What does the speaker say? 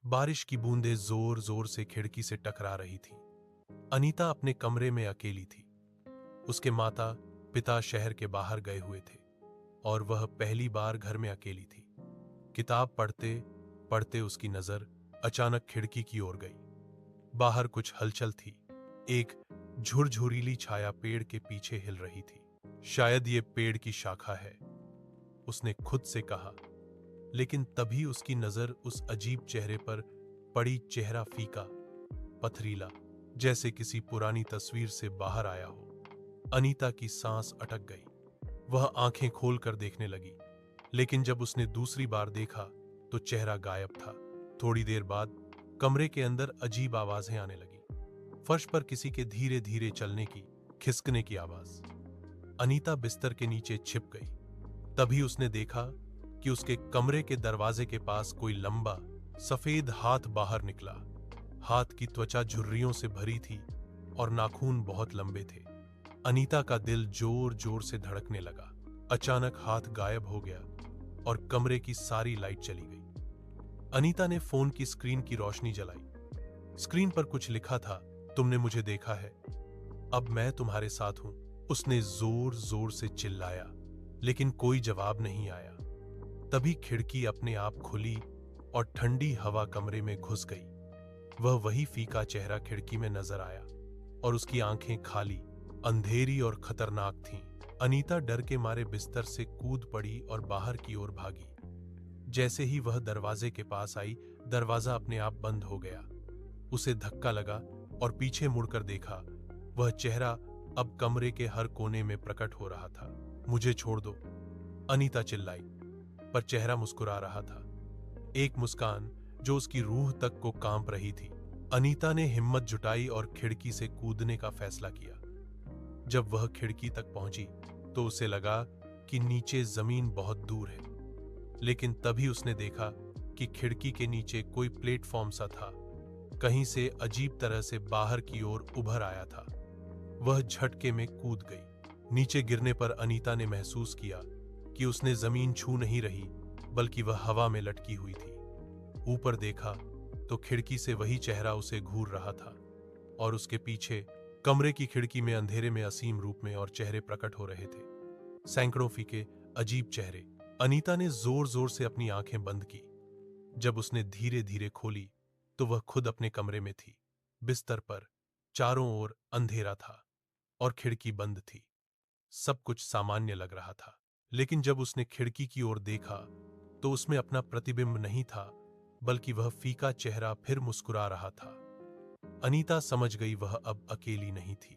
बारिश की बूंदें जोर जोर से खिड़की से टकरा रही थीं। अनीता अपने कमरे में अकेली थी। उसके माता पिता शहर के बाहर गए हुए थे और वह पहली बार घर में अकेली थी। किताब पढ़ते पढ़ते उसकी नजर अचानक खिड़की की ओर गई। बाहर कुछ हलचल थी। एक झुरझुरीली छाया पेड़ के पीछे हिल रही थी। शायद ये पेड़ की शाखा है, उसने खुद से कहा। लेकिन तभी उसकी नजर उस अजीब चेहरे पर पड़ी। चेहरा फीका, पथरीला, जैसे किसी पुरानी तस्वीर से बाहर आया हो। अनीता की सांस अटक गई। वह आंखें खोलकर देखने लगी, लेकिन जब उसने दूसरी बार देखा तो चेहरा गायब था। थोड़ी देर बाद कमरे के अंदर अजीब आवाजें आने लगी। फर्श पर किसी के धीरे धीरे चलने की, खिसकने की आवाज। अनीता बिस्तर के नीचे छिप गई। तभी उसने देखा कि उसके कमरे के दरवाजे के पास कोई लंबा सफेद हाथ बाहर निकला। हाथ की त्वचा झुर्रियों से भरी थी और नाखून बहुत लंबे थे। अनीता का दिल जोर जोर से धड़कने लगा। अचानक हाथ गायब हो गया और कमरे की सारी लाइट चली गई। अनीता ने फोन की स्क्रीन की रोशनी जलाई। स्क्रीन पर कुछ लिखा था, तुमने मुझे देखा है, अब मैं तुम्हारे साथ हूं। उसने जोर जोर से चिल्लाया, लेकिन कोई जवाब नहीं आया। तभी खिड़की अपने आप खुली और ठंडी हवा कमरे में घुस गई। वह वही फीका चेहरा खिड़की में नजर आया और उसकी आंखें खाली, अंधेरी और खतरनाक थीं। अनीता डर के मारे बिस्तर से कूद पड़ी और बाहर की ओर भागी। जैसे ही वह दरवाजे के पास आई, दरवाजा अपने आप बंद हो गया। उसे धक्का लगा और पीछे मुड़कर देखा। वह चेहरा अब कमरे के हर कोने में प्रकट हो रहा था। मुझे छोड़ दो, अनीता चिल्लाई, पर चेहरा मुस्कुरा रहा था। एक मुस्कान जो उसकी रूह तक को कांप रही थी। अनीता ने हिम्मत जुटाई और खिड़की से कूदने का फैसला किया। जब वह खिड़की तक पहुंची तो उसे लगा कि नीचे जमीन बहुत दूर है, लेकिन तभी उसने देखा कि खिड़की के नीचे कोई प्लेटफॉर्म सा था, कहीं से अजीब तरह से बाहर की ओर उभर आया था। वह झटके में कूद गई। नीचे गिरने पर अनीता ने महसूस किया कि उसने जमीन छू नहीं रही, बल्कि वह हवा में लटकी हुई थी। ऊपर देखा तो खिड़की से वही चेहरा उसे घूर रहा था और उसके पीछे कमरे की खिड़की में अंधेरे में असीम रूप में और चेहरे प्रकट हो रहे थे। सैकड़ों फीके अजीब चेहरे। अनीता ने जोर जोर से अपनी आंखें बंद की। जब उसने धीरे धीरे खोली तो वह खुद अपने कमरे में थी। बिस्तर पर चारों ओर अंधेरा था और खिड़की बंद थी। सब कुछ सामान्य लग रहा था, लेकिन जब उसने खिड़की की ओर देखा तो उसमें अपना प्रतिबिंब नहीं था, बल्कि वह फीका चेहरा फिर मुस्कुरा रहा था। अनीता समझ गई वह अब अकेली नहीं थी।